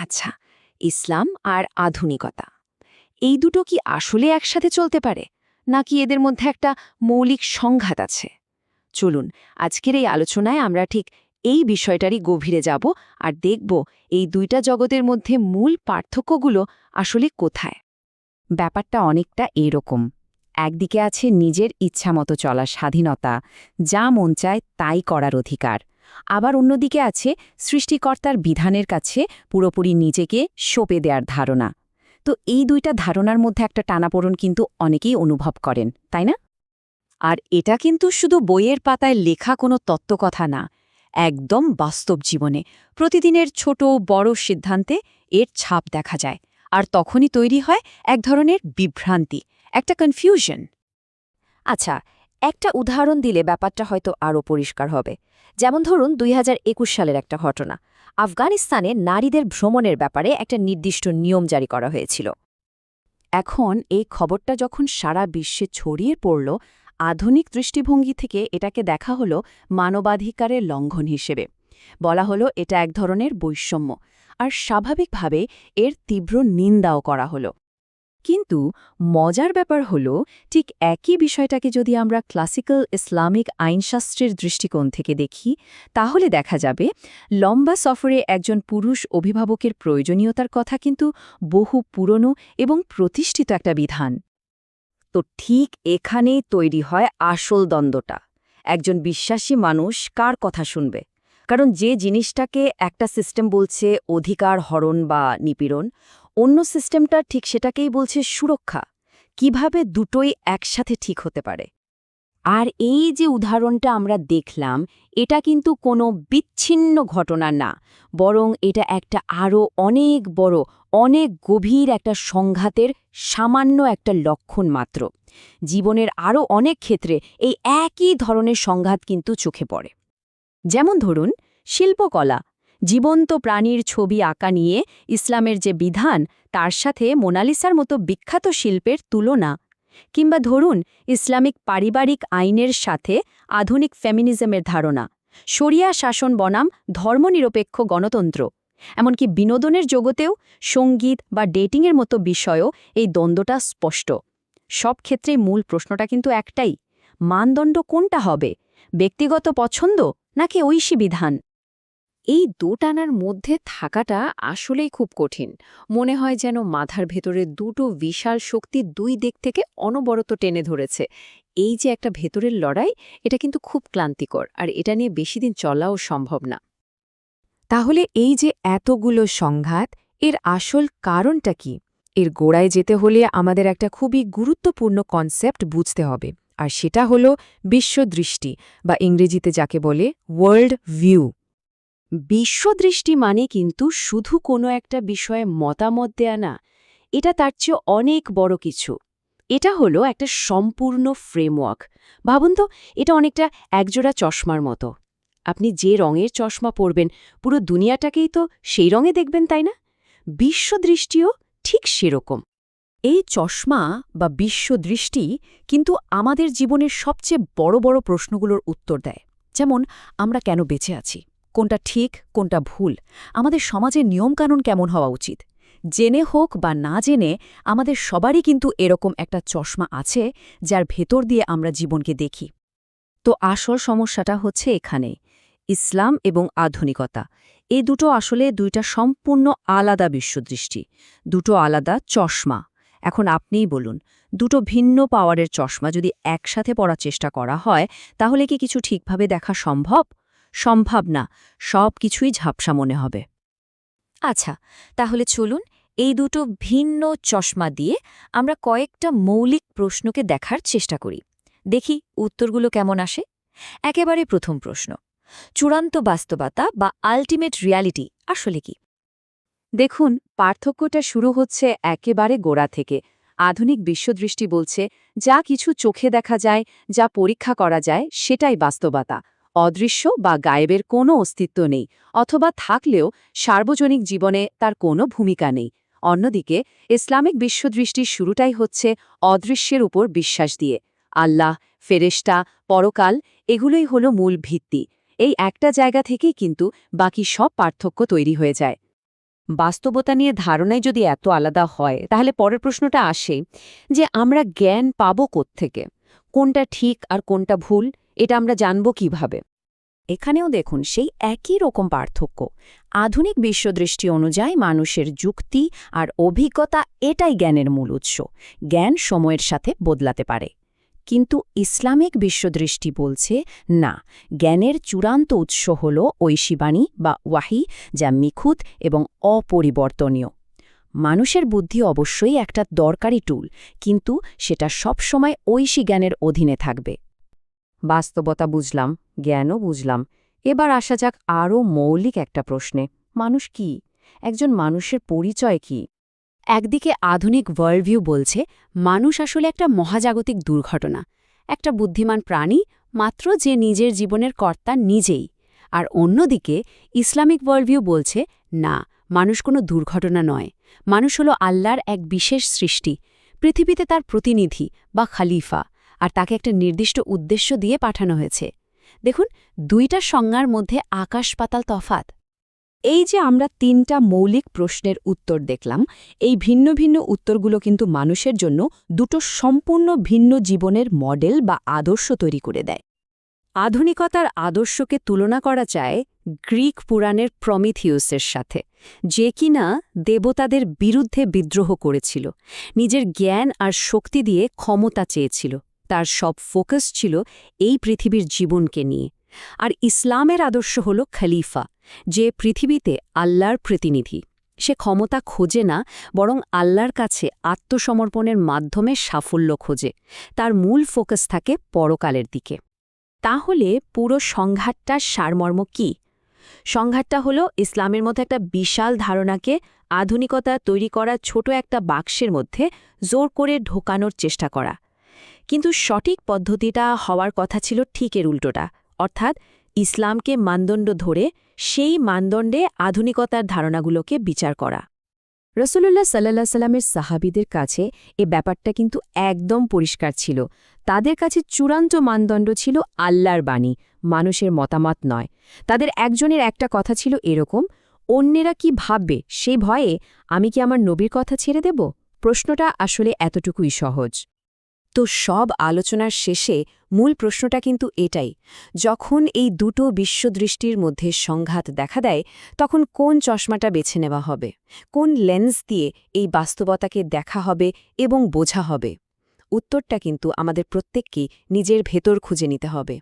আচ্ছা, ইসলাম আর আধুনিকতা এই দুটো কি আসলে একসাথে চলতে পারে, নাকি এদের মধ্যে একটা মৌলিক সংঘাত আছে? চলুন, আজকের এই আলোচনায় আমরা ঠিক এই বিষয়টারই গভীরে যাব আর দেখব এই দুইটা জগতের মধ্যে মূল পার্থক্যগুলো আসলে কোথায়। ব্যাপারটা অনেকটা এরকম। একদিকে আছে নিজের ইচ্ছামতো চলার স্বাধীনতা, যা মন চায় তাই করার অধিকার। আবার অন্যদিকে আছে সৃষ্টিকর্তার বিধানের কাছে পুরোপুরি নিজেকে সঁপে দেওয়ার ধারণা। তো এই দুইটা ধারণার মধ্যে একটা টানাপোড়েন কিন্তু অনেকেই অনুভব করেন, তাই না? আর এটা কিন্তু শুধু বইয়ের পাতায় লেখা কোনো তত্ত্বকথা না, একদম বাস্তব জীবনে প্রতিদিনের ছোট বড় সিদ্ধান্তে এর ছাপ দেখা যায়। আর তখনই তৈরি হয় এক ধরনের বিভ্রান্তি, একটা কনফিউশন। আচ্ছা, একটা উদাহরণ দিলে ব্যাপারটা হয়তো আরও পরিষ্কার হবে। যেমন ধরুন ২০২১ সালের একটা ঘটনা। আফগানিস্তানে নারীদের ভ্রমণের ব্যাপারে একটা নির্দিষ্ট নিয়ম জারি করা হয়েছিল। এখন এই খবরটা যখন সারা বিশ্বে ছড়িয়ে পড়ল, আধুনিক দৃষ্টিভঙ্গি থেকে এটাকে দেখা হলো মানবাধিকারের লঙ্ঘন হিসেবে। বলা হলো এটা এক ধরনের বৈষম্য, আর স্বাভাবিকভাবে এর তীব্র নিন্দাও করা হলো। কিন্তু মজার ব্যাপার হলো, ঠিক একই বিষয়টাকে যদি আমরা ক্লাসিক্যাল ইসলামিক আইনশাস্ত্রের দৃষ্টিকোণ থেকে দেখি, তাহলে দেখা যাবে লম্বা সফরে একজন পুরুষ অভিভাবকের প্রয়োজনীয়তার কথা কিন্তু বহু পুরনো এবং প্রতিষ্ঠিত একটা বিধান। তো ঠিক এখানেই তৈরি হয় আসল দ্বন্দ্বটা। একজন বিশ্বাসী মানুষ কার কথা শুনবে? কারণ যে জিনিসটাকে একটা সিস্টেম বলছে অধিকার হরণ বা নিপীড়ন, অন্য সিস্টেমটা ঠিক সেটাকেই বলছে সুরক্ষা। কিভাবে দুটোই একসাথে ঠিক হতে পারে? আর এই যে উদাহরণটা আমরা দেখলাম, এটা কিন্তু কোনো বিচ্ছিন্ন ঘটনা না, বরং এটা একটা আরও অনেক বড়, অনেক গভীর একটা সংঘাতের সামান্য একটা লক্ষণ মাত্র। জীবনের আরও অনেক ক্ষেত্রে এই একই ধরনের সংঘাত কিন্তু চোখে পড়ে। যেমন ধরুন শিল্পকলা, জীবন্ত প্রাণীর ছবি আঁকা নিয়ে ইসলামের যে বিধান, তার সাথে মোনালিসার মতো বিখ্যাত শিল্পের তুলনা। কিংবা ধরুন ইসলামিক পারিবারিক আইনের সাথে আধুনিক ফেমিনিজমের ধারণা, শরিয়া শাসন বনাম ধর্মনিরপেক্ষ গণতন্ত্র। এমনকি বিনোদনের জগতেও সঙ্গীত বা ডেটিংয়ের মতো বিষয়ও এই দ্বন্দ্বটা স্পষ্ট। সব ক্ষেত্রেই মূল প্রশ্নটা কিন্তু একটাই, মানদণ্ড কোনটা হবে? ব্যক্তিগত পছন্দ নাকি ঐশী বিধান? এই দোটানার মধ্যে থাকাটা আসলেই খুব কঠিন। মনে হয় যেন মাথার ভেতরে দুটো বিশাল শক্তি দুই দিক থেকে অনবরত টেনে ধরেছে। এই যে একটা ভেতরের লড়াই, এটা কিন্তু খুব ক্লান্তিকর, আর এটা নিয়ে বেশি দিন চলাও সম্ভব না। তাহলে এই যে এতগুলো সংঘাত, এর আসল কারণটা কি? এর গোড়ায় যেতে হলে আমাদের একটা খুবই গুরুত্বপূর্ণ কনসেপ্ট বুঝতে হবে, আর সেটা হলো বিশ্বদৃষ্টি, বা ইংরেজিতে যাকে বলে ওয়ার্ল্ড ভিউ। বিশ্বদৃষ্টি মানে কিন্তু শুধু কোনো একটা বিষয়ে মতামত দেয়া না, এটা তার চেয়ে অনেক বড় কিছু। এটা হলো একটা সম্পূর্ণ ফ্রেমওয়ার্ক। ভাবুন তো, এটা অনেকটা একজোড়া চশমার মতো। আপনি যে রঙের চশমা পরবেন, পুরো দুনিয়াটাকেই তো সেই রঙে দেখবেন, তাই না? বিশ্বদৃষ্টিও ঠিক সেরকম। এই চশমা বা বিশ্বদৃষ্টি কিন্তু আমাদের জীবনের সবচেয়ে বড় বড় প্রশ্নগুলোর উত্তর দেয়। যেমন, আমরা কেন বেঁচে আছি, কোনটা ঠিক কোনটা ভুল, আমাদের সমাজের নিয়মকানুন কেমন হওয়া উচিত। জেনে হোক বা না জেনে, আমাদের সবারই কিন্তু এরকম একটা চশমা আছে, যার ভেতর দিয়ে আমরা জীবনকে দেখি। তো আসল সমস্যাটা হচ্ছে এখানে, ইসলাম এবং আধুনিকতা। এই দুটো আসলে দুইটা সম্পূর্ণ আলাদা বিশ্বদৃষ্টি, দুটো আলাদা চশমা। এখন আপনিই বলুন, দুটো ভিন্ন পাওয়ারের চশমা যদি একসাথে পড়ার চেষ্টা করা হয়, তাহলে কি কিছু ঠিকভাবে দেখা সম্ভব? সম্ভব না, সব কিছুই ঝাপসা মনে হবে। আচ্ছা, তাহলে চলুন এই দুটো ভিন্ন চশমা দিয়ে আমরা কয়েকটা মৌলিক প্রশ্নকে দেখার চেষ্টা করি। দেখি উত্তরগুলো কেমন আসে। একেবারে প্রথম প্রশ্ন, চূড়ান্ত বাস্তবতা বা আল্টিমেট রিয়ালিটি আসলে কি? দেখুন, পার্থক্যটা শুরু হচ্ছে একেবারে গোড়া থেকে। আধুনিক বিশ্বদৃষ্টি বলছে যা কিছু চোখে দেখা যায়, যা পরীক্ষা করা যায়, সেটাই বাস্তবতা। অদৃশ্য বা গায়েবের কোনো অস্তিত্ব নেই, অথবা থাকলেও সার্বজনিক জীবনে তার কোনো ভূমিকা নেই। অন্যদিকে ইসলামিক বিশ্বদৃষ্টির শুরুটাই হচ্ছে অদৃশ্যের উপর বিশ্বাস দিয়ে। আল্লাহ, ফেরেশতা, পরকাল, এগুলোই হলো মূল ভিত্তি। এই একটা জায়গা থেকেই কিন্তু বাকি সব পার্থক্য তৈরি হয়ে যায়। বাস্তবতা নিয়ে ধারণাই যদি এত আলাদা হয় তাহলে পরের প্রশ্নটা আসে যে আমরা জ্ঞান পাবো কোত্থেকে, কোনটা ঠিক আর কোনটা ভুল, এটা আমরা জানব কিভাবে? এখানেও দেখুন সেই একই রকম পার্থক্য। আধুনিক বিশ্বদৃষ্টি অনুযায়ী মানুষের যুক্তি আর অভিজ্ঞতা এটাই জ্ঞানের মূল উৎস। জ্ঞান সময়ের সাথে বদলাতে পারে। কিন্তু ইসলামিক বিশ্বদৃষ্টি বলছে না, জ্ঞানের চূড়ান্ত উৎস হল ঐশীবাণী বা ওয়াহি, যা নিখুঁত এবং অপরিবর্তনীয়। মানুষের বুদ্ধি অবশ্যই একটা দরকারি টুল, কিন্তু সেটা সবসময় ঐশী জ্ঞানের অধীনে থাকবে। বাস্তবতা বুঝলাম, জ্ঞানও বুঝলাম। এবার আসা যাক আরও মৌলিক একটা প্রশ্নে, মানুষ কি? একজন মানুষের পরিচয় কি? একদিকে আধুনিক ওয়ার্ল্ডভিউ বলছে মানুষ আসলে একটা মহাজাগতিক দুর্ঘটনা, একটা বুদ্ধিমান প্রাণী মাত্র যে নিজের জীবনের কর্তা নিজেই। আর অন্যদিকে ইসলামিক ওয়ার্ল্ডভিউ বলছে না, মানুষ কোনো দুর্ঘটনা নয়, মানুষ হলো আল্লাহর এক বিশেষ সৃষ্টি, পৃথিবীতে তার প্রতিনিধি বা খালিফা, আর তাকে একটা নির্দিষ্ট উদ্দেশ্য দিয়ে পাঠানো হয়েছে। দেখুন, দুইটা সংজ্ঞার মধ্যে আকাশ পাতাল তফাত। এই যে আমরা তিনটা মৌলিক প্রশ্নের উত্তর দেখলাম, এই ভিন্ন ভিন্ন উত্তরগুলো কিন্তু মানুষের জন্য দুটো সম্পূর্ণ ভিন্ন জীবনের মডেল বা আদর্শ তৈরি করে দেয়। আধুনিকতার আদর্শকে তুলনা করা যায় গ্রিক পুরাণের প্রমিথিউসের সাথে, যে কিনা দেবতাদের বিরুদ্ধে বিদ্রোহ করেছিল, নিজের জ্ঞান আর শক্তি দিয়ে ক্ষমতা চেয়েছিল। তার সব ফোকাস ছিল এই পৃথিবীর জীবনকে নিয়ে। আর ইসলামের আদর্শ হল খলিফা, যে পৃথিবীতে আল্লাহর প্রতিনিধি। সে ক্ষমতা খোঁজে না, বরং আল্লাহর কাছে আত্মসমর্পণের মাধ্যমে সাফল্য খোঁজে। তার মূল ফোকাস থাকে পরকালের দিকে। তাহলে পুরো সংঘাতটার সারমর্ম কি? সংঘাতটা হলো ইসলামের মধ্যে একটা বিশাল ধারণাকে আধুনিকতা তৈরি করা ছোট একটা বাক্সের মধ্যে জোর করে ঢোকানোর চেষ্টা করা। কিন্তু সঠিক পদ্ধতিটা হওয়ার কথা ছিল ঠিক এর উল্টোটা, অর্থাৎ ইসলামকে মানদণ্ড ধরে সেই মানদণ্ডে আধুনিকতার ধারণাগুলোকে বিচার করা। রাসূলুল্লাহ সাল্লাল্লাহু আলাইহি সাল্লামের সাহাবীদের কাছে এ ব্যাপারটা কিন্তু একদম পরিষ্কার ছিল। তাদের কাছে চূড়ান্ত মানদণ্ড ছিল আল্লাহর বাণী, মানুষের মতামত নয়। তাদের একজনের একটা কথা ছিল এরকম, অন্যেরা কি ভাববে সেই ভয়ে আমি কি আমার নবীর কথা ছেড়ে দেব? প্রশ্নটা আসলে এতটুকুই সহজ। তো সব আলোচনার শেষে মূল প্রশ্নটা কিন্তু এটাই, যখন এই দুটো বিশ্বদৃষ্টির মধ্যে সংঘাত দেখা দেয়, তখন কোন চশমাটা বেছে নেওয়া হবে, কোন লেন্স দিয়ে এই বাস্তবতাকে দেখা হবে এবং বোঝা হবে? উত্তরটা কিন্তু আমাদের প্রত্যেককেই নিজের ভেতর খুঁজে নিতে হবে।